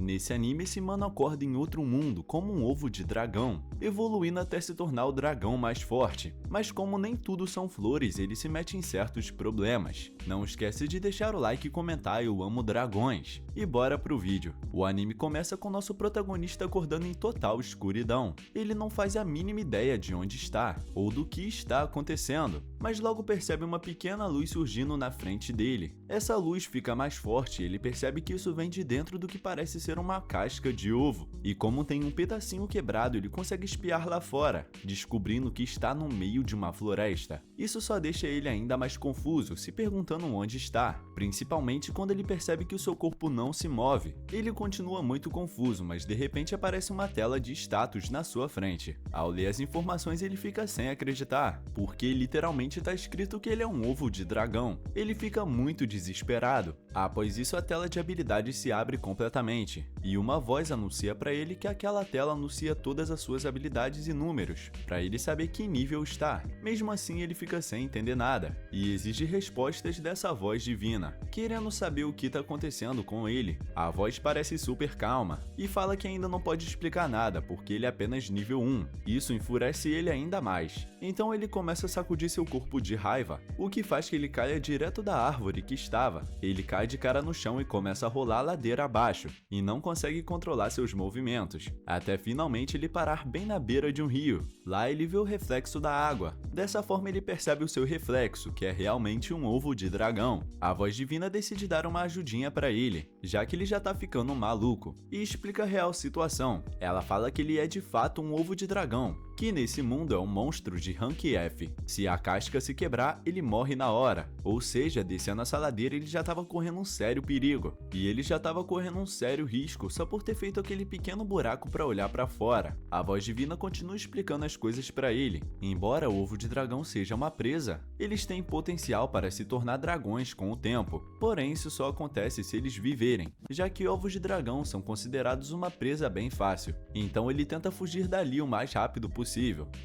Nesse anime, esse mano acorda em outro mundo como um ovo de dragão, evoluindo até se tornar o dragão mais forte. Mas como nem tudo são flores, ele se mete em certos problemas. Não esquece de deixar o like e comentar "Eu amo dragões". E bora pro vídeo. O anime começa com nosso protagonista acordando em total escuridão. Ele não faz a mínima ideia de onde está, ou do que está acontecendo, mas logo percebe uma pequena luz surgindo na frente dele. Essa luz fica mais forte e ele percebe que isso vem de dentro do que parece ser uma casca de ovo. E como tem um pedacinho quebrado, ele consegue espiar lá fora, descobrindo que está no meio de uma floresta. Isso só deixa ele ainda mais confuso, se perguntando onde está, principalmente quando ele percebe que o seu corpo não se move. Ele continua muito confuso, mas de repente aparece uma tela de status na sua frente. Ao ler as informações, ele fica sem acreditar, porque literalmente está escrito que ele é um ovo de dragão. Ele fica muito desesperado. Após isso, a tela de habilidades se abre completamente, e uma voz anuncia para ele que aquela tela anuncia todas as suas habilidades e números, para ele saber que nível está. Mesmo assim, ele fica sem entender nada, e exige respostas dessa voz divina, querendo saber o que está acontecendo com ele. A voz parece super calma, e fala que ainda não pode explicar nada, porque ele é apenas nível 1. Isso enfurece ele ainda mais. Então ele começa a sacudir seu corpo de raiva, o que faz que ele caia direto da árvore que estava. Ele cai de cara no chão e começa a rolar a ladeira abaixo, e não consegue controlar seus movimentos, até finalmente ele parar bem na beira de um rio. Lá ele vê o reflexo da água. Dessa forma ele percebe o seu reflexo, que é realmente um ovo de dragão. A voz divina decide dar uma ajudinha para ele, já que ele já tá ficando maluco, e explica a real situação. Ela fala que ele é de fato um ovo de dragão, que nesse mundo é um monstro de rank F. Se a casca se quebrar, ele morre na hora. Ou seja, descendo essa ladeira ele já estava correndo um sério perigo. E ele já estava correndo um sério risco só por ter feito aquele pequeno buraco para olhar para fora. A voz divina continua explicando as coisas para ele. Embora o ovo de dragão seja uma presa, eles têm potencial para se tornar dragões com o tempo. Porém, isso só acontece se eles viverem, já que ovos de dragão são considerados uma presa bem fácil. Então ele tenta fugir dali o mais rápido possível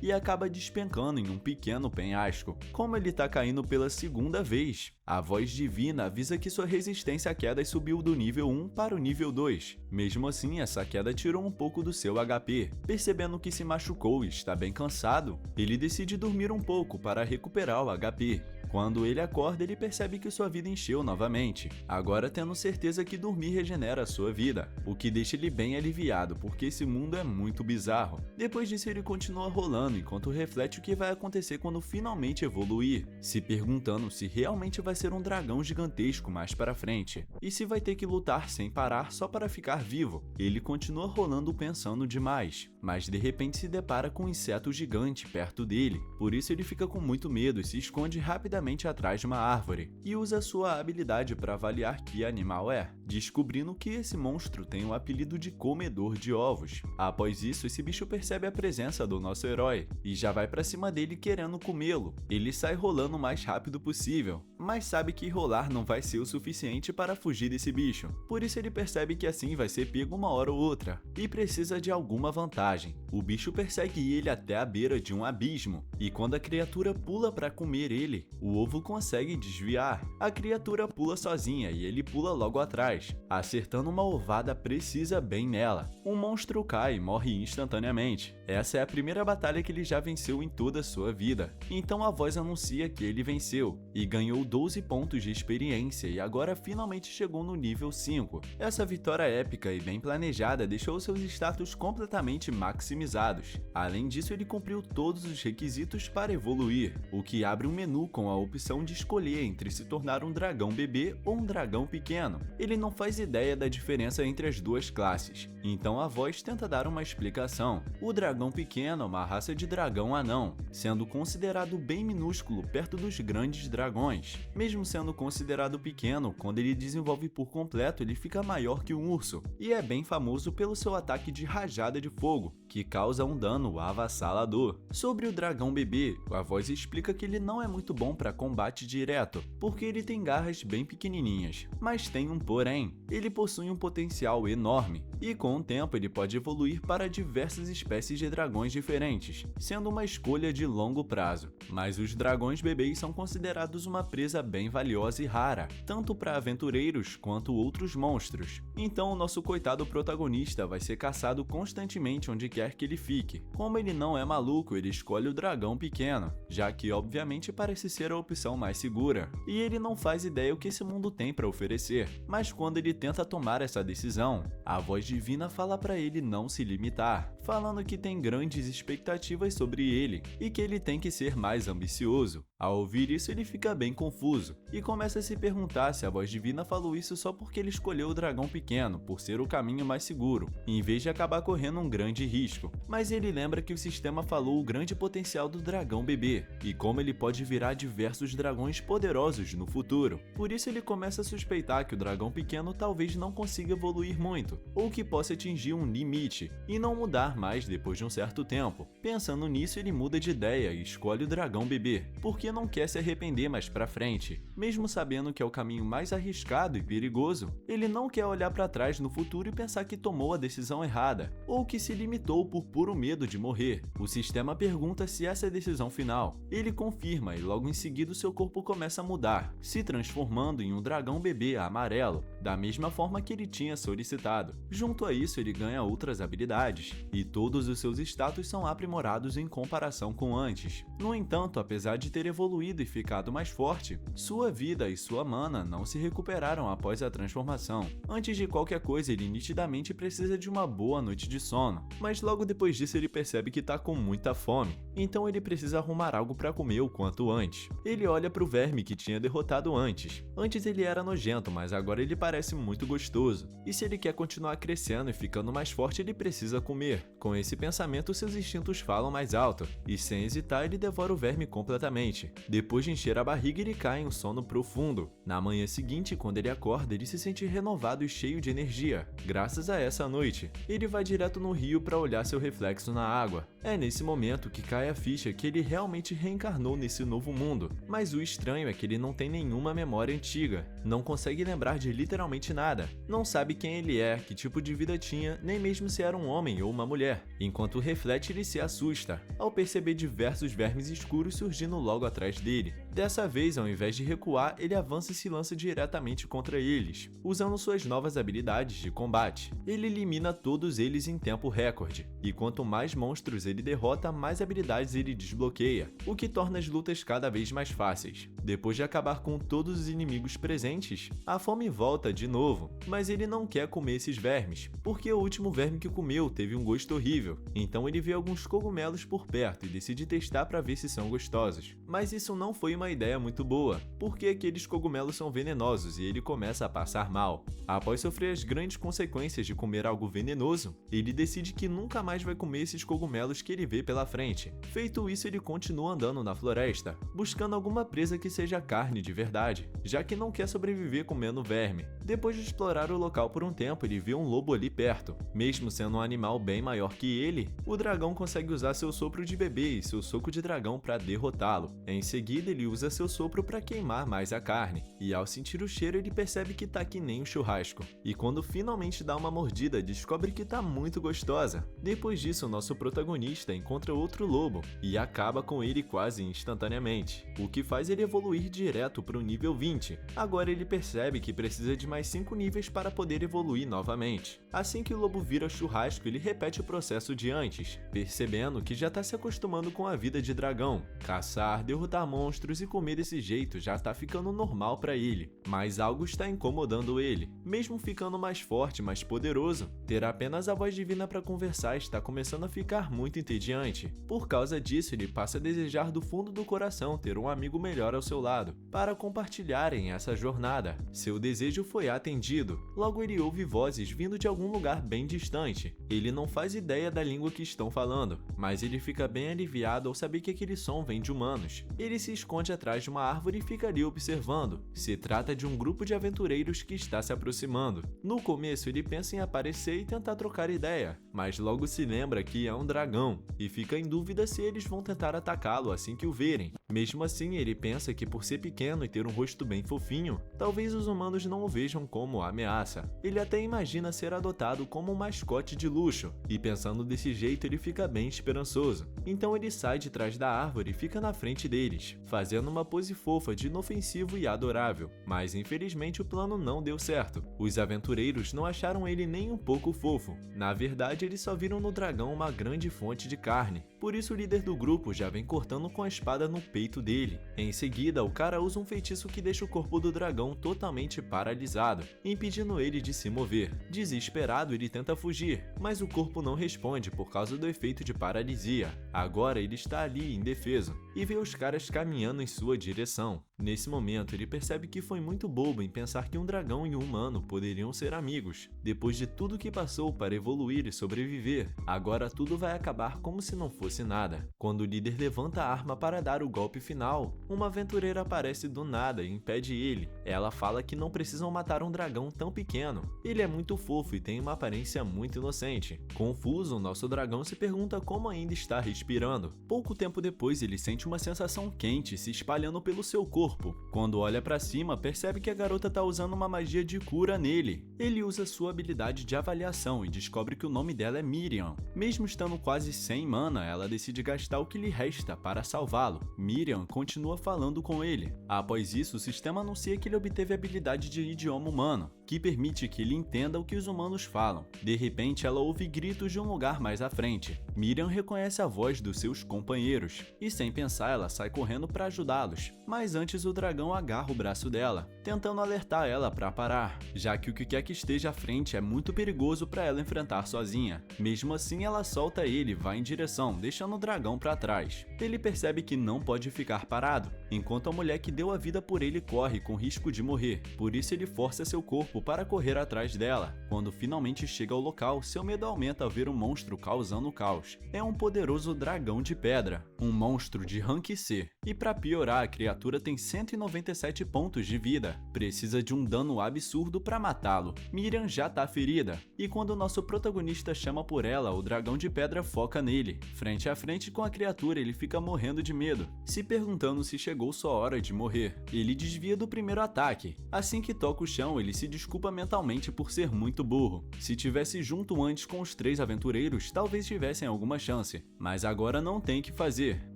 e acaba despencando em um pequeno penhasco. Como ele tá caindo pela segunda vez, a voz divina avisa que sua resistência a quedas subiu do nível 1 para o nível 2. Mesmo assim, essa queda tirou um pouco do seu HP. Percebendo que se machucou e está bem cansado, ele decide dormir um pouco para recuperar o HP. Quando ele acorda, ele percebe que sua vida encheu novamente, agora tendo certeza que dormir regenera a sua vida, o que deixa ele bem aliviado, porque esse mundo é muito bizarro. Depois disso, ele continua rolando enquanto reflete o que vai acontecer quando finalmente evoluir, se perguntando se realmente vai ser um dragão gigantesco mais para frente, e se vai ter que lutar sem parar só para ficar vivo. Ele continua rolando pensando demais, mas de repente se depara com um inseto gigante perto dele, por isso ele fica com muito medo e se esconde rapidamente atrás de uma árvore, e usa sua habilidade para avaliar que animal é, descobrindo que esse monstro tem o apelido de comedor de ovos. Após isso, esse bicho percebe a presença do nosso herói, e já vai para cima dele querendo comê-lo. Ele sai rolando o mais rápido possível, mas sabe que rolar não vai ser o suficiente para fugir desse bicho, por isso ele percebe que assim vai ser pego uma hora ou outra, e precisa de alguma vantagem. O bicho persegue ele até a beira de um abismo, e quando a criatura pula para comer ele, o ovo consegue desviar. A criatura pula sozinha e ele pula logo atrás, acertando uma ovada precisa bem nela. O monstro cai e morre instantaneamente. Essa é a primeira batalha que ele já venceu em toda a sua vida. Então a voz anuncia que ele venceu e ganhou 12 pontos de experiência e agora finalmente chegou no nível 5. Essa vitória épica e bem planejada deixou seus status completamente maximizados. Além disso, ele cumpriu todos os requisitos para evoluir, o que abre um menu com a opção de escolher entre se tornar um dragão bebê ou um dragão pequeno. Ele não faz ideia da diferença entre as duas classes, então a voz tenta dar uma explicação. O dragão pequeno é uma raça de dragão anão, sendo considerado bem minúsculo perto dos grandes dragões. Mesmo sendo considerado pequeno, quando ele desenvolve por completo, ele fica maior que um urso, e é bem famoso pelo seu ataque de rajada de fogo, que causa um dano avassalador. Sobre o dragão bebê, a voz explica que ele não é muito bom para combate direto, porque ele tem garras bem pequenininhas, mas tem um porém: ele possui um potencial enorme, e com o tempo ele pode evoluir para diversas espécies de dragões diferentes, sendo uma escolha de longo prazo. Mas os dragões bebês são considerados uma presa bem valiosa e rara, tanto para aventureiros quanto outros monstros. Então o nosso coitado protagonista vai ser caçado constantemente onde quer que ele fique. Como ele não é maluco, ele escolhe o dragão pequeno, já que obviamente parece ser a opção mais segura, e ele não faz ideia o que esse mundo tem para oferecer. Mas quando ele tenta tomar essa decisão, a voz divina fala para ele não se limitar, falando que tem grandes expectativas sobre ele e que ele tem que ser mais ambicioso. Ao ouvir isso, ele fica bem confuso e começa a se perguntar se a voz divina falou isso só porque ele escolheu o dragão pequeno, por ser o caminho mais seguro, em vez de acabar correndo um grande risco. Mas ele lembra que o sistema falou o grande potencial do dragão bebê e como ele pode virar diversos dragões poderosos no futuro. Por isso ele começa a suspeitar que o dragão pequeno talvez não consiga evoluir muito, ou que possa atingir um limite e não mudar mais depois de um certo tempo. Pensando nisso, ele muda de ideia e escolhe o dragão bebê, porque não quer se arrepender mais pra frente. Mesmo sabendo que é o caminho mais arriscado e perigoso, ele não quer olhar pra trás no futuro e pensar que tomou a decisão errada, ou que se limitou por puro medo de morrer. O sistema pergunta se essa é a decisão final. Ele confirma e logo em seguida seu corpo começa a mudar, se transformando em um dragão bebê amarelo, da mesma forma que ele tinha solicitado. Junto a isso, ele ganha outras habilidades, e todos os seus status são aprimorados em comparação com antes. No entanto, apesar de ter evoluído e ficado mais forte, sua vida e sua mana não se recuperaram após a transformação. Antes de qualquer coisa, ele nitidamente precisa de uma boa noite de sono, mas logo depois disso ele percebe que tá com muita fome, então ele precisa arrumar algo para comer o quanto antes. Ele olha pro verme que tinha derrotado antes. Antes ele era nojento, mas agora ele parece muito gostoso, e se ele quer continuar crescendo e ficando mais forte, ele precisa comer. Com esse pensamento, seus instintos falam mais alto, e sem hesitar ele devora o verme completamente. Depois de encher a barriga, ele cai em um sono profundo. Na manhã seguinte, quando ele acorda, ele se sente renovado e cheio de energia. Graças a essa noite, ele vai direto no rio para olhar seu reflexo na água. É nesse momento que cai a ficha que ele realmente reencarnou nesse novo mundo. Mas o estranho é que ele não tem nenhuma memória antiga, não consegue lembrar de literalmente nada, não sabe quem ele é, que tipo de vida tinha, nem mesmo se era um homem ou uma mulher. Enquanto reflete, ele se assusta ao perceber diversos vermes escuros surgindo logo atrás dele. Dessa vez, ao invés de recuar, ele avança e se lança diretamente contra eles, usando suas novas habilidades de combate. Ele elimina todos eles em tempo recorde, e quanto mais monstros ele derrota, mais habilidades ele desbloqueia, o que torna as lutas cada vez mais fáceis. Depois de acabar com todos os inimigos presentes, a fome volta de novo, mas ele não quer comer esses vermes, porque o último verme que comeu teve um gosto horrível, então ele vê alguns cogumelos por perto e decide testar para ver se são gostosos. Mas isso não foi uma ideia muito boa, porque aqueles cogumelos são venenosos e ele começa a passar mal. Após sofrer as grandes consequências de comer algo venenoso, ele decide que nunca mais vai comer esses cogumelos que ele vê pela frente. Feito isso, ele continua andando na floresta, buscando alguma presa que seja carne de verdade, já que não quer sobreviver comendo verme. Depois de explorar o local por um tempo, ele vê um lobo ali perto. Mesmo sendo um animal bem maior que ele, o dragão consegue usar seu sopro de bebê e seu soco de dragão para derrotá-lo. Em seguida, ele usa seu sopro para queimar mais a carne, e ao sentir o cheiro ele percebe que tá que nem um churrasco. E quando finalmente dá uma mordida, descobre que tá muito gostosa. Depois disso, nosso protagonista encontra outro lobo e acaba com ele quase instantaneamente, o que faz ele evoluir direto para o nível 20. Agora ele percebe que precisa de mais 5 níveis para poder evoluir novamente. Assim que o lobo vira churrasco, ele repete o processo de antes, percebendo que já tá se acostumando com a vida de dragão. Caçar, derrotar monstros e comer desse jeito já tá ficando normal para ele, mas algo está incomodando ele. Mesmo ficando mais forte, mais poderoso, ter apenas a voz divina para conversar está começando a ficar muito entediante. Por causa disso, ele passa a desejar do fundo do coração ter um amigo melhor ao seu lado, para compartilharem essa jornada. Seu desejo foi atendido. Logo ele ouve vozes vindo de algum lugar bem distante. Ele não faz ideia da língua que estão falando, mas ele fica bem aliviado ao saber que aquele som vem de humanos. Ele se esconde esconde atrás de uma árvore e fica ali observando. Se trata de um grupo de aventureiros que está se aproximando. No começo ele pensa em aparecer e tentar trocar ideia, mas logo se lembra que é um dragão e fica em dúvida se eles vão tentar atacá-lo assim que o verem. Mesmo assim, ele pensa que por ser pequeno e ter um rosto bem fofinho, talvez os humanos não o vejam como ameaça. Ele até imagina ser adotado como um mascote de luxo, e pensando desse jeito ele fica bem esperançoso. Então ele sai de trás da árvore e fica na frente deles, fazendo uma pose fofa de inofensivo e adorável. Mas infelizmente o plano não deu certo. Os aventureiros não acharam ele nem um pouco fofo. Na verdade, eles só viram no dragão uma grande fonte de carne. Por isso o líder do grupo já vem cortando com a espada no peito dele. Em seguida, o cara usa um feitiço que deixa o corpo do dragão totalmente paralisado, impedindo ele de se mover. Desesperado, ele tenta fugir, mas o corpo não responde por causa do efeito de paralisia. Agora ele está ali, indefeso, e vê os caras caminhando em sua direção. Nesse momento, ele percebe que foi muito bobo em pensar que um dragão e um humano poderiam ser amigos. Depois de tudo que passou para evoluir e sobreviver, agora tudo vai acabar como se não fosse nada. Quando o líder levanta a arma para dar o golpe final, uma aventureira aparece do nada e impede ele. Ela fala que não precisam matar um dragão tão pequeno. Ele é muito fofo e tem uma aparência muito inocente. Confuso, nosso dragão se pergunta como ainda está respirando. Pouco tempo depois, ele sente uma sensação quente se espalhando pelo seu corpo. Quando olha para cima, percebe que a garota está usando uma magia de cura nele. Ele usa sua habilidade de avaliação e descobre que o nome dela é Miriam. Mesmo estando quase sem mana, ela decide gastar o que lhe resta para salvá-lo. Miriam continua falando com ele. Após isso, o sistema anuncia que ele obteve a habilidade de idioma humano, que permite que ele entenda o que os humanos falam. De repente, ela ouve gritos de um lugar mais à frente. Miriam reconhece a voz dos seus companheiros, e sem pensar, ela sai correndo para ajudá-los. Mas antes o dragão agarra o braço dela, tentando alertar ela para parar, já que o que quer que esteja à frente é muito perigoso para ela enfrentar sozinha. Mesmo assim, ela solta ele e vai em direção, deixando o dragão para trás. Ele percebe que não pode ficar parado, enquanto a mulher que deu a vida por ele corre com risco de morrer. Por isso ele força seu corpo para correr atrás dela. Quando finalmente chega ao local, seu medo aumenta ao ver um monstro causando caos. É um poderoso dragão de pedra, um monstro de rank C. E para piorar, a criatura tem 197 pontos de vida. Precisa de um dano absurdo para matá-lo. Miriam já tá ferida, e quando nosso protagonista chama por ela, o dragão de pedra foca nele. Frente a frente com a criatura, ele fica morrendo de medo, se perguntando se chegou sua hora de morrer. Ele desvia do primeiro ataque. Assim que toca o chão, ele se desculpa mentalmente por ser muito burro. Se tivesse junto antes com os 3 aventureiros, talvez tivessem alguma chance. Mas agora não tem o que fazer,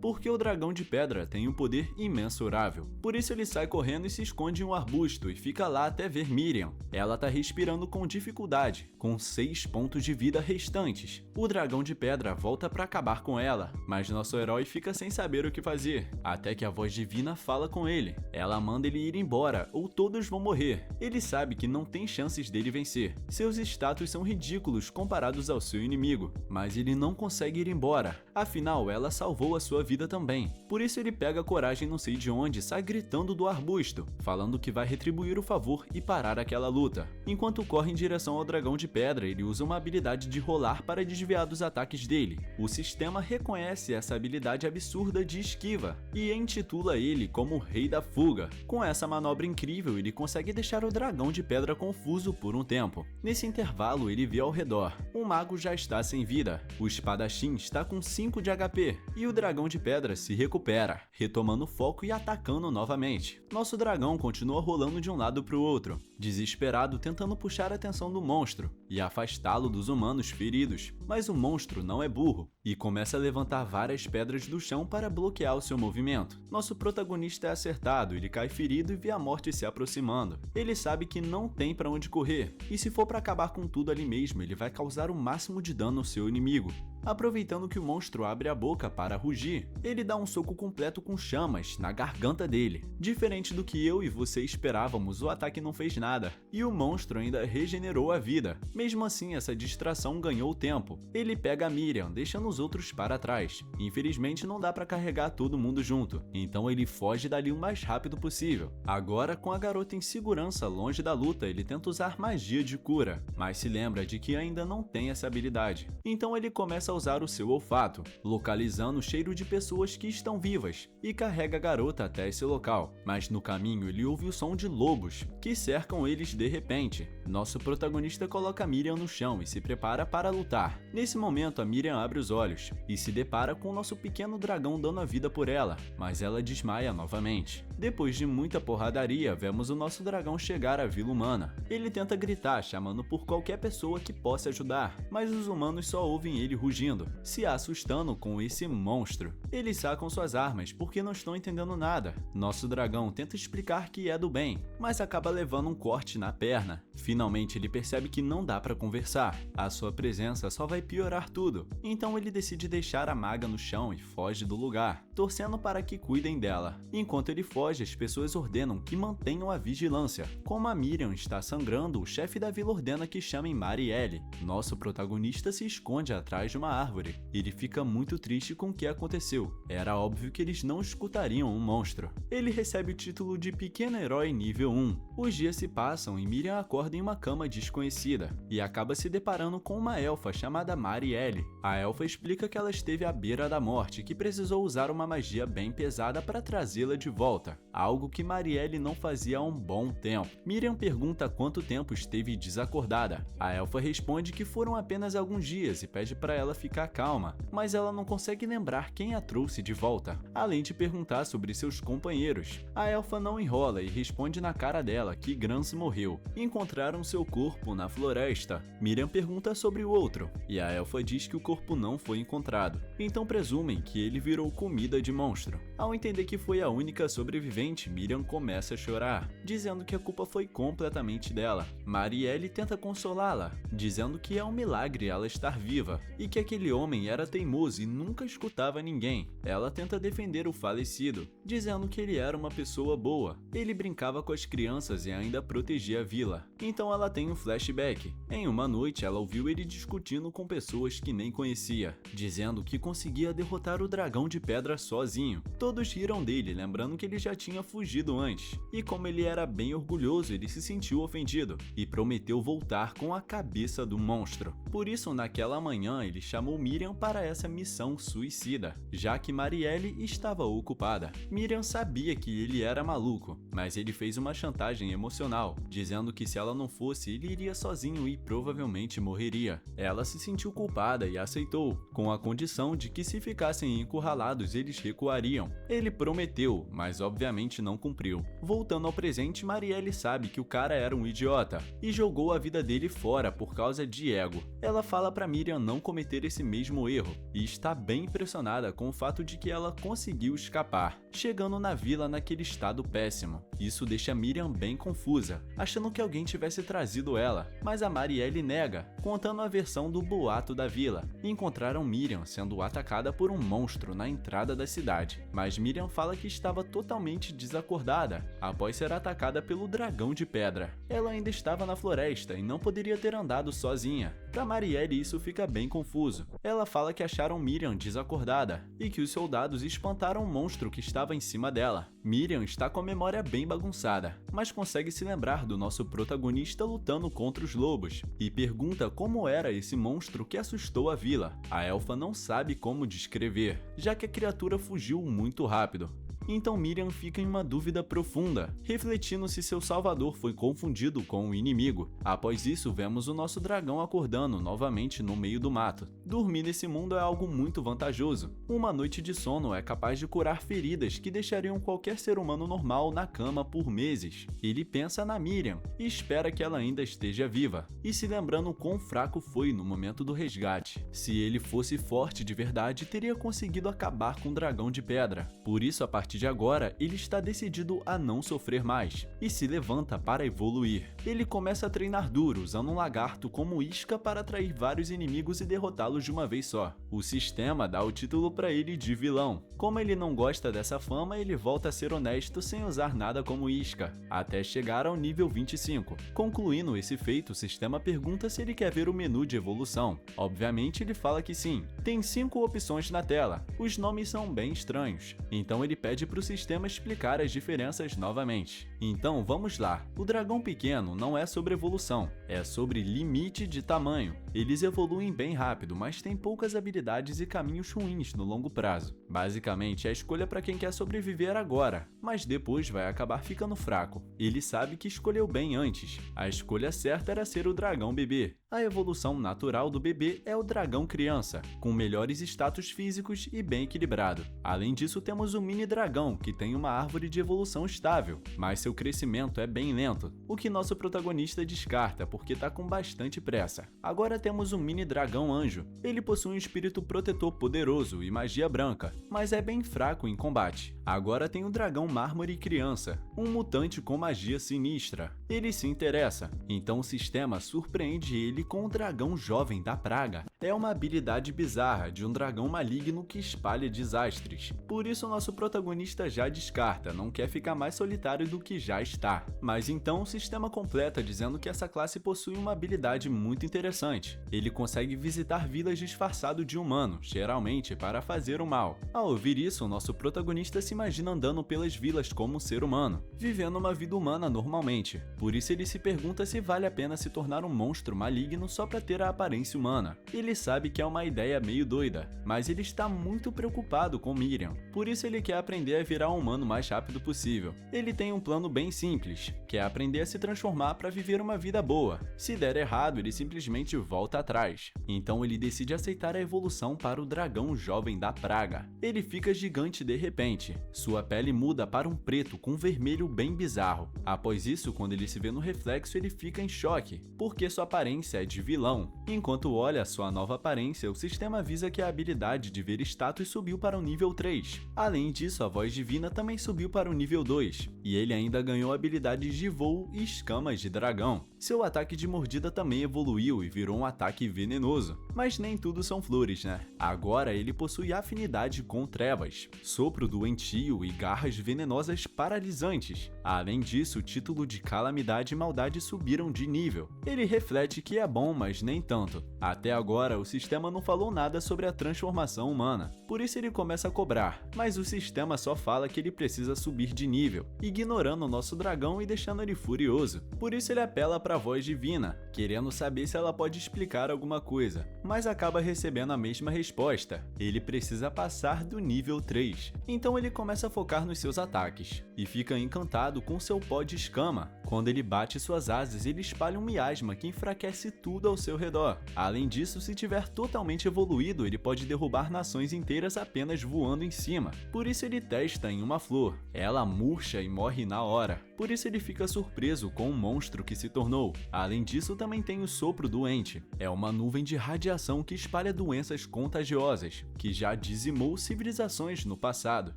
porque o dragão de pedra tem um poder imensurável. Por isso ele sai correndo e se esconde em um arbusto e fica lá até ver Miriam. Ela tá respirando com dificuldade, com 6 pontos de vida restantes. O dragão de pedra volta para acabar com ela, mas nosso herói fica sem saber o que fazer, até que a voz divina fala com ele. Ela manda ele ir embora, ou todos vão morrer. Ele sabe que não tem chances dele vencer. Seus status são ridículos comparados ao seu inimigo, mas ele não consegue ir embora. Afinal, ela salvou a sua vida também. Por isso ele pega coragem não sei de onde e sai gritando do arbusto, falando que vai retribuir o favor e parar aquela luta. Enquanto corre em direção ao dragão de pedra, ele usa uma habilidade de rolar para desviar dos ataques dele. O sistema reconhece essa habilidade absurda de esquiva e intitula ele como o Rei da Fuga. Com essa manobra incrível, ele consegue deixar o dragão de pedra confuso por um tempo. Nesse intervalo, ele vê ao redor. O mago já está sem vida, o espadachim está com 5 de HP e o dragão de pedra se recupera, retomando o foco e atacando novamente. Nosso dragão continua rolando de um lado para o outro, desesperado tentando puxar a atenção do monstro e afastá-lo dos humanos feridos. Mas o monstro não é burro e começa a levantar várias pedras do chão para bloquear o seu movimento. Nosso protagonista é acertado, ele cai ferido e vê a morte se aproximando. Ele sabe que não tem para onde correr, e se for para acabar com tudo ali mesmo, ele vai causar o máximo de dano ao seu inimigo. Aproveitando que o monstro abre a boca para rugir, ele dá um soco completo com chamas na garganta dele. Diferente do que eu e você esperávamos, o ataque não fez nada, e o monstro ainda regenerou a vida. Mesmo assim, essa distração ganhou tempo. Ele pega a Miriam, deixando os outros para trás. Infelizmente, não dá para carregar todo mundo junto, então ele foge dali o mais rápido possível. Agora, com a garota em segurança longe da luta, ele tenta usar magia de cura, mas se lembra de que ainda não tem essa habilidade. Então ele começa começa a usar o seu olfato, localizando o cheiro de pessoas que estão vivas, e carrega a garota até esse local. Mas no caminho ele ouve o som de lobos, que cercam eles de repente. Nosso protagonista coloca Miriam no chão e se prepara para lutar. Nesse momento, a Miriam abre os olhos e se depara com o nosso pequeno dragão dando a vida por ela, mas ela desmaia novamente. Depois de muita porradaria, vemos o nosso dragão chegar à vila humana. Ele tenta gritar, chamando por qualquer pessoa que possa ajudar, mas os humanos só ouvem ele rugindo, se assustando com esse monstro. Eles sacam suas armas porque não estão entendendo nada. Nosso dragão tenta explicar que é do bem, mas acaba levando um corte na perna. Finalmente ele percebe que não dá para conversar. A sua presença só vai piorar tudo. Então ele decide deixar a maga no chão e foge do lugar, torcendo para que cuidem dela. Enquanto ele foge, as pessoas ordenam que mantenham a vigilância. Como a Miriam está sangrando, o chefe da vila ordena que chamem Marielle. Nosso protagonista se esconde atrás de uma árvore. Ele fica muito triste com o que aconteceu. Era óbvio que eles não escutariam um monstro. Ele recebe o título de Pequeno Herói Nível 1. Os dias se passam e Miriam acorda em uma cama desconhecida e acaba se deparando com uma elfa chamada Marielle. A elfa explica que ela esteve à beira da morte e que precisou usar uma magia bem pesada para trazê-la de volta, algo que Marielle não fazia há um bom tempo. Miriam pergunta quanto tempo esteve desacordada. A elfa responde que foram apenas alguns dias e pede para ela ficar calma, mas ela não consegue lembrar quem a trouxe de volta, além de perguntar sobre seus companheiros. A elfa não enrola e responde na cara dela que Grans morreu e encontraram seu corpo na floresta. Miriam pergunta sobre o outro, e a elfa diz que o corpo não foi encontrado, então presumem que ele virou comida de monstro. Ao entender que foi a única sobrevivente, Miriam começa a chorar, dizendo que a culpa foi completamente dela. Marielle tenta consolá-la, dizendo que é um milagre ela estar viva, e que aquele homem era teimoso e nunca escutava ninguém. Ela tenta defender o falecido, dizendo que ele era uma pessoa boa. Ele brincava com as crianças e ainda protegia a vila. Então ela tem um flashback. Em uma noite, ela ouviu ele discutindo com pessoas que nem conhecia, dizendo que conseguia derrotar o dragão de pedra sozinho. Todos riram dele, lembrando que ele já tinha fugido antes. E como ele era bem orgulhoso, ele se sentiu ofendido e prometeu voltar com a cabeça do monstro. Por isso, naquela manhã, ele chamou Miriam para essa missão suicida, já que Marielle estava ocupada. Miriam sabia que ele era maluco, mas ele fez uma chantagem emocional, dizendo que se ela não fosse, ele iria sozinho e provavelmente morreria. Ela se sentiu culpada e aceitou, com a condição de que se ficassem encurralados, eles recuariam. Ele prometeu, mas obviamente não cumpriu. Voltando ao presente, Marielle sabe que o cara era um idiota e jogou a vida dele fora por causa de ego. Ela fala para Miriam não cometer esse mesmo erro e está bem impressionada com o fato de que ela conseguiu escapar, chegando na vila naquele estado péssimo. Isso deixa Miriam bem confusa, achando que alguém tivesse trazido ela, mas a Marielle nega, contando a versão do boato da vila. Encontraram Miriam sendo atacada por um monstro na entrada da cidade, mas Miriam fala que estava totalmente desacordada após ser atacada pelo dragão de pedra. Ela ainda estava na floresta e não poderia ter andado sozinha. Para Marielle isso fica bem confuso. Ela fala que acharam Miriam desacordada e que os soldados espantaram o monstro que estava em cima dela. Miriam está com a memória bem bagunçada, mas consegue se lembrar do nosso protagonista lutando contra os lobos e pergunta como era esse monstro que assustou a vila. A elfa não sabe como descrever, já que a criatura fugiu muito rápido. Então Miriam fica em uma dúvida profunda, refletindo se seu salvador foi confundido com o inimigo. Após isso, vemos o nosso dragão acordando novamente no meio do mato. Dormir nesse mundo é algo muito vantajoso. Uma noite de sono é capaz de curar feridas que deixariam qualquer ser humano normal na cama por meses. Ele pensa na Miriam e espera que ela ainda esteja viva, e se lembrando quão fraco foi no momento do resgate. Se ele fosse forte de verdade, teria conseguido acabar com o dragão de pedra. Por isso, a partir de agora, ele está decidido a não sofrer mais e se levanta para evoluir. Ele começa a treinar duro, usando um lagarto como isca para atrair vários inimigos e derrotá-los de uma vez só. O sistema dá o título para ele de vilão. Como ele não gosta dessa fama, ele volta a ser honesto sem usar nada como isca, até chegar ao nível 25. Concluindo esse feito, o sistema pergunta se ele quer ver o menu de evolução. Obviamente ele fala que sim. Tem 5 opções na tela. Os nomes são bem estranhos, então ele pede para o sistema explicar as diferenças novamente. Então vamos lá. O dragão pequeno não é sobre evolução, é sobre limite de tamanho. Eles evoluem bem rápido, mas têm poucas habilidades e caminhos ruins no longo prazo. Basicamente, é a escolha para quem quer sobreviver agora, mas depois vai acabar ficando fraco. Ele sabe que escolheu bem antes. A escolha certa era ser o dragão bebê. A evolução natural do bebê é o dragão criança, com melhores status físicos e bem equilibrado. Além disso, temos o mini dragão, que tem uma árvore de evolução estável, mas seu crescimento é bem lento, o que nosso protagonista descarta porque está com bastante pressa. Agora temos o mini dragão anjo. Ele possui um espírito protetor poderoso e magia branca, mas é bem fraco em combate. Agora tem o dragão mármore criança, um mutante com magia sinistra. Ele se interessa, então o sistema surpreende ele com o dragão jovem da praga. É uma habilidade bizarra de um dragão maligno que espalha desastres. Por isso nosso protagonista já descarta, não quer ficar mais solitário do que já está. Mas então o sistema completa dizendo que essa classe possui uma habilidade muito interessante. Ele consegue visitar vilas disfarçado de humano, geralmente para fazer o mal. Ao ouvir isso, o nosso protagonista se imagina andando pelas vilas como um ser humano, vivendo uma vida humana normalmente. Por isso ele se pergunta se vale a pena se tornar um monstro maligno só para ter a aparência humana. Ele sabe que é uma ideia meio doida, mas ele está muito preocupado com Miriam. Por isso ele quer aprender a virar um humano o mais rápido possível. Ele tem um plano bem simples, que é aprender a se transformar para viver uma vida boa. Se der errado, ele simplesmente volta atrás. Então ele decide aceitar a evolução para o dragão jovem da praga. Ele fica gigante de repente. Sua pele muda para um preto com vermelho bem bizarro. Após isso, quando ele se vê no reflexo, ele fica em choque, porque sua aparência é de vilão. Enquanto olha sua nova aparência, o sistema avisa que a habilidade de ver status subiu para o nível 3. Além disso, a voz divina também subiu para o nível 2, e ele ainda ganhou habilidades de voo e escamas de dragão. Seu ataque de mordida também evoluiu e virou um ataque venenoso. Mas nem tudo são flores, né? Agora ele possui afinidade com trevas, sopro doentio e garras venenosas paralisantes. Além disso, o título de calamidade e maldade subiram de nível. Ele reflete que é bom, mas nem tanto. Até agora, o sistema não falou nada sobre a transformação humana, por isso ele começa a cobrar, mas o sistema só fala que ele precisa subir de nível, ignorando o nosso dragão e deixando ele furioso. Por isso ele apela para a voz divina, querendo saber se ela pode explicar alguma coisa, mas acaba recebendo a mesma resposta. Ele precisa passar do nível 3. Então ele começa a focar nos seus ataques, e fica encantado com seu pó de escama. Quando ele bate suas asas, ele espalha um miasma que enfraquece tudo ao seu redor. Além disso, se tiver totalmente evoluído, ele pode derrubar nações inteiras apenas voando em cima. Por isso ele testa em uma flor. Ela murcha e morre na hora. Por isso ele fica surpreso com o monstro que se tornou. Além disso, também tem o sopro doente. É uma nuvem de radiação que espalha doenças contagiosas, que já dizimou civilizações no passado.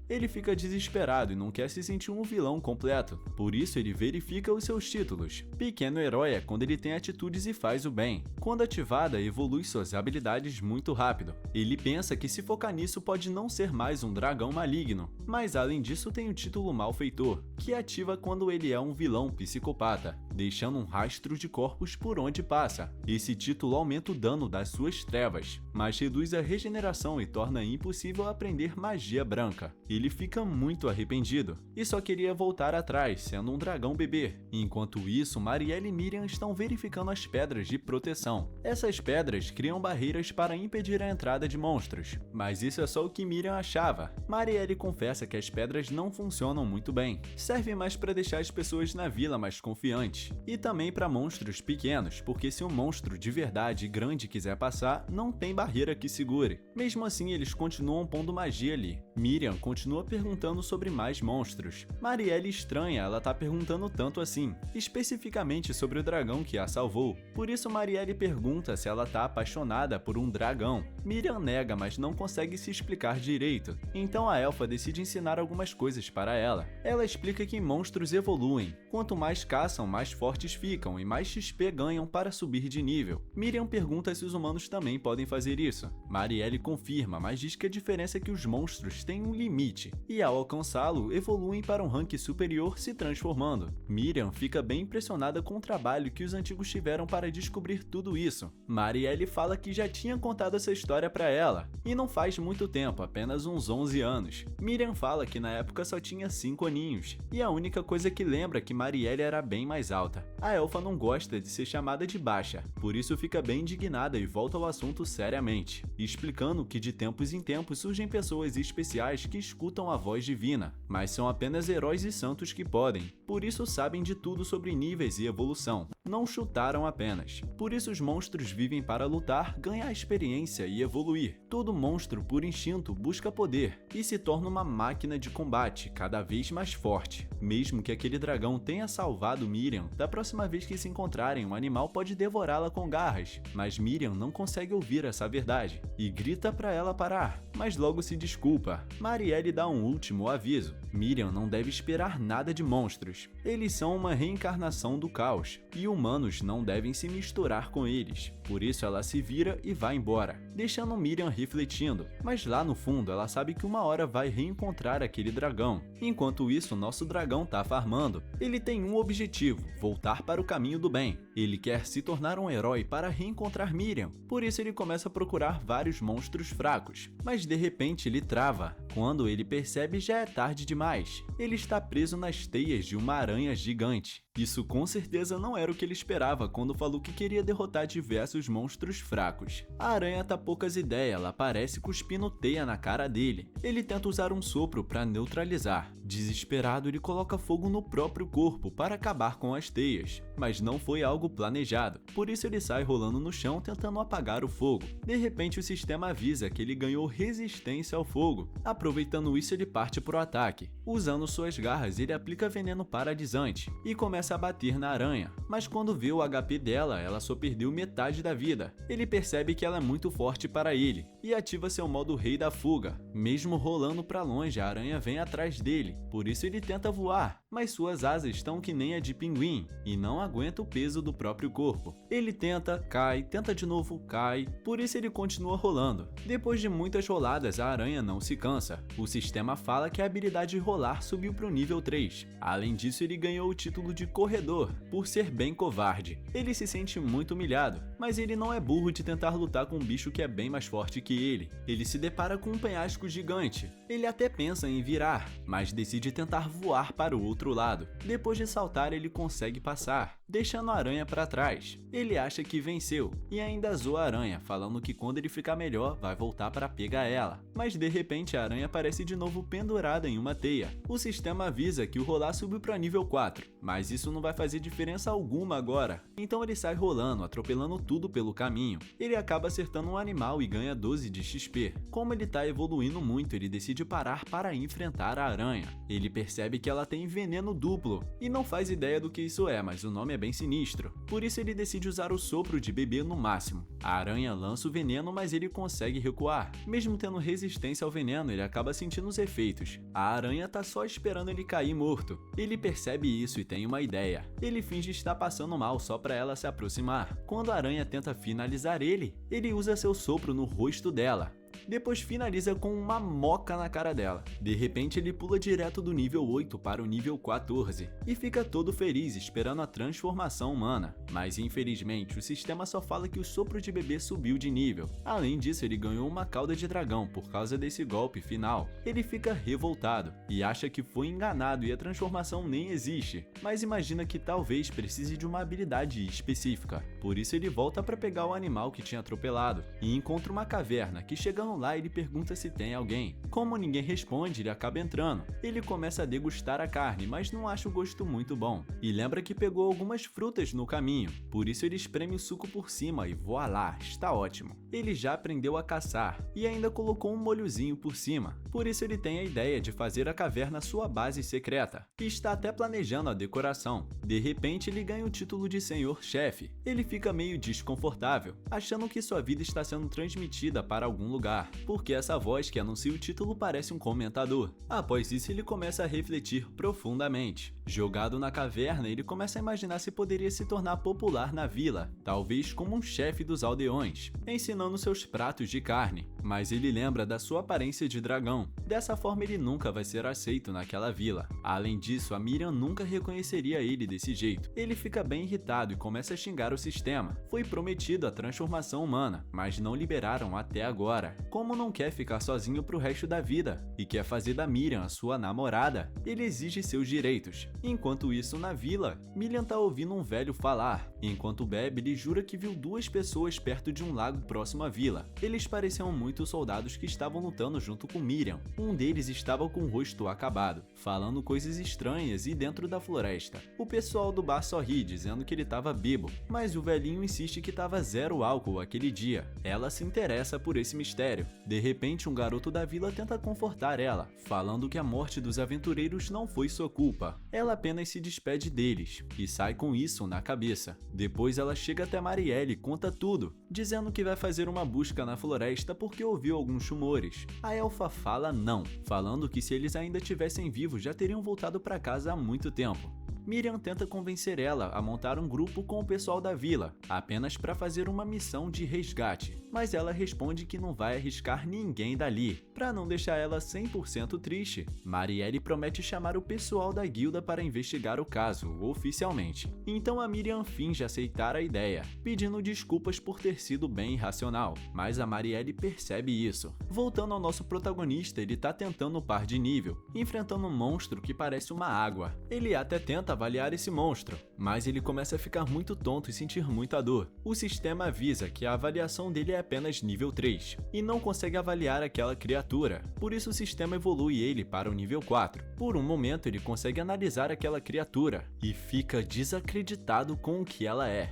Ele fica desesperado e não quer se sentir um vilão completo. Por isso ele verifica os seus títulos. Pequeno herói é quando ele tem atitudes e faz o bem. Quando ativada, evolui suas habilidades muito rápido. Ele pensa que se focar nisso pode não ser mais um dragão maligno, mas além disso tem o título malfeitor, que ativa quando ele é um vilão psicopata, deixando um rastro de corpos por onde passa. Esse título aumenta o dano das suas trevas, mas reduz a regeneração e torna impossível aprender magia branca. Ele fica muito arrependido e só queria voltar atrás, sendo um dragão bebê. Enquanto isso, Marielle e Miriam estão verificando as pedras de proteção. Essas pedras criam barreiras para impedir a entrada de monstros, mas isso é só o que Miriam achava. Marielle confessa que as pedras não funcionam muito bem, servem mais para deixar as pessoas na vila mais confiantes, e também para monstros pequenos, porque se um monstro de verdade grande quiser passar, não tem barreira que segure. Mesmo assim, eles continuam pondo magia ali. Miriam continua perguntando sobre mais monstros. Marielle estranha ela tá perguntando tanto assim, especificamente sobre o dragão que a salvou. Por isso Marielle pergunta se ela tá apaixonada por um dragão. Miriam nega, mas não consegue se explicar direito. Então a elfa decide ensinar algumas coisas para ela. Ela explica que monstros evoluem. Quanto mais caçam, mais fortes ficam e mais XP ganham para subir de nível. Miriam pergunta se os humanos também podem fazer isso. Marielle confirma, mas diz que a diferença é que os monstros têm um limite, e ao alcançá-lo, evoluem para um rank superior se transformando. Miriam fica bem impressionada com o trabalho que os antigos tiveram para descobrir tudo isso. Marielle fala que já tinha contado essa história para ela, e não faz muito tempo, apenas uns 11 anos. Miriam fala que na época só tinha 5 aninhos, e a única coisa que lembra é que Marielle era bem mais alta. alta. A elfa não gosta de ser chamada de baixa, por isso fica bem indignada e volta ao assunto seriamente, explicando que de tempos em tempos surgem pessoas especiais que escutam a voz divina, mas são apenas heróis e santos que podem, por isso sabem de tudo sobre níveis e evolução. Não chutaram apenas. Por isso os monstros vivem para lutar, ganhar experiência e evoluir. Todo monstro, por instinto, busca poder e se torna uma máquina de combate cada vez mais forte. Mesmo que aquele dragão tenha salvado Miriam, da próxima vez que se encontrarem, um animal pode devorá-la com garras, mas Miriam não consegue ouvir essa verdade e grita para ela parar, mas logo se desculpa. Marielle dá um último aviso. Miriam não deve esperar nada de monstros. Eles são uma reencarnação do caos e humanos não devem se misturar com eles. Por isso ela se vira e vai embora, deixando Miriam refletindo, mas lá no fundo ela sabe que uma hora vai reencontrar aquele dragão. Enquanto isso, nosso dragão tá farmando. Ele tem um objetivo: voltar para o caminho do bem. Ele quer se tornar um herói para reencontrar Miriam, por isso ele começa a procurar vários monstros fracos, mas de repente ele trava. Quando ele percebe, já é tarde demais. Ele está preso nas teias de uma aranha gigante. Isso com certeza não era o que ele esperava quando falou que queria derrotar diversos monstros fracos. A aranha tá poucas ideias, ela aparece cuspindo teia na cara dele. Ele tenta usar um sopro para neutralizar. Desesperado, ele coloca fogo no próprio corpo para acabar com as teias, mas não foi algo planejado. Por isso ele sai rolando no chão tentando apagar o fogo. De repente o sistema avisa que ele ganhou resistência ao fogo. Aproveitando isso, ele parte pro ataque. Usando suas garras, ele aplica veneno paralisante e começa a bater na aranha, mas quando vê o HP dela, ela só perdeu metade da vida. Ele percebe que ela é muito forte para ele e ativa seu modo rei da fuga. Mesmo rolando para longe, a aranha vem atrás dele, por isso ele tenta voar, mas suas asas estão que nem a de pinguim e não aguenta o peso do próprio corpo. Ele tenta, cai, tenta de novo, cai, por isso ele continua rolando. Depois de muitas roladas, a aranha não se cansa. O sistema fala que a habilidade de rolar subiu para o nível 3. Além disso, ele ganhou o título de corredor, por ser bem covarde. Ele se sente muito humilhado, mas ele não é burro de tentar lutar com um bicho que é bem mais forte que ele. Ele se depara com um penhasco gigante. Ele até pensa em virar, mas decide tentar voar para o outro lado. Depois de saltar, ele consegue passar, deixando a aranha para trás. Ele acha que venceu e ainda zoa a aranha, falando que quando ele ficar melhor, vai voltar para pegar ela. Mas de repente a aranha aparece de novo pendurada em uma teia. O sistema avisa que o rolar subiu para nível 4, mas isso não vai fazer diferença alguma agora. Então ele sai rolando, atropelando tudo pelo caminho. Ele acaba acertando um animal e ganha 12 de XP. Como ele tá evoluindo muito, ele decide parar para enfrentar a aranha. Ele percebe que ela tem veneno duplo e não faz ideia do que isso é, mas o nome é bem sinistro. Por isso ele decide usar o sopro de bebê no máximo. A aranha lança o veneno, mas ele consegue recuar. Mesmo tendo resistência ao veneno, ele acaba sentindo os efeitos. A aranha tá só esperando ele cair morto. Ele percebe isso e tem uma ideia. Ele finge estar passando mal só para ela se aproximar. Quando a aranha tenta finalizar ele usa seu sopro no rosto dela. Depois finaliza com uma moca na cara dela. De repente ele pula direto do nível 8 para o nível 14 e fica todo feliz esperando a transformação humana. Mas infelizmente o sistema só fala que o sopro de bebê subiu de nível. Além disso, ele ganhou uma cauda de dragão por causa desse golpe final. Ele fica revoltado e acha que foi enganado e a transformação nem existe, mas imagina que talvez precise de uma habilidade específica. Por isso ele volta para pegar o animal que tinha atropelado e encontra uma caverna que, chegando lá, ele pergunta se tem alguém. Como ninguém responde, ele acaba entrando. Ele começa a degustar a carne, mas não acha o gosto muito bom. E lembra que pegou algumas frutas no caminho, por isso ele espreme o suco por cima e voilá, está ótimo. Ele já aprendeu a caçar e ainda colocou um molhozinho por cima. Por isso ele tem a ideia de fazer a caverna sua base secreta e está até planejando a decoração. De repente ele ganha o título de Senhor Chefe. Ele fica meio desconfortável, achando que sua vida está sendo transmitida para algum lugar, porque essa voz que anuncia o título parece um comentador. Após isso, ele começa a refletir profundamente. Jogado na caverna, ele começa a imaginar se poderia se tornar popular na vila, talvez como um chefe dos aldeões, ensinando seus pratos de carne. Mas ele lembra da sua aparência de dragão. Dessa forma, ele nunca vai ser aceito naquela vila. Além disso, a Miriam nunca reconheceria ele desse jeito. Ele fica bem irritado e começa a xingar o sistema. Foi prometido a transformação humana, mas não liberaram até agora. como não quer ficar sozinho pro resto da vida e quer fazer da Miriam a sua namorada, ele exige seus direitos. Enquanto isso, na vila, Miriam tá ouvindo um velho falar. Enquanto bebe, ele jura que viu duas pessoas perto de um lago próximo à vila. Eles pareciam muito soldados que estavam lutando junto com Miriam. Um deles estava com o rosto acabado, falando coisas estranhas e dentro da floresta. O pessoal do bar só ri, dizendo que ele estava bêbado, mas o velhinho insiste que estava zero álcool aquele dia. Ela se interessa por esse mistério. De repente, um garoto da vila tenta confortar ela, falando que a morte dos aventureiros não foi sua culpa. Ela apenas se despede deles e sai com isso na cabeça. Depois ela chega até Marielle e conta tudo, dizendo que vai fazer uma busca na floresta porque ouviu alguns rumores. A elfa fala não, falando que se eles ainda estivessem vivos já teriam voltado para casa há muito tempo. Miriam tenta convencer ela a montar um grupo com o pessoal da vila, apenas para fazer uma missão de resgate, mas ela responde que não vai arriscar ninguém dali. Para não deixar ela 100% triste, Marielle promete chamar o pessoal da guilda para investigar o caso oficialmente. Então a Miriam finge aceitar a ideia, pedindo desculpas por ter sido bem irracional, mas a Marielle percebe isso. Voltando ao nosso protagonista, ele tá tentando upar de nível, enfrentando um monstro que parece uma água. Ele até tenta avaliar esse monstro, mas ele começa a ficar muito tonto e sentir muita dor. O sistema avisa que a avaliação dele é apenas nível 3 e não consegue avaliar aquela criatura, por isso o sistema evolui ele para o nível 4. Por um momento ele consegue analisar aquela criatura e fica desacreditado com o que ela é.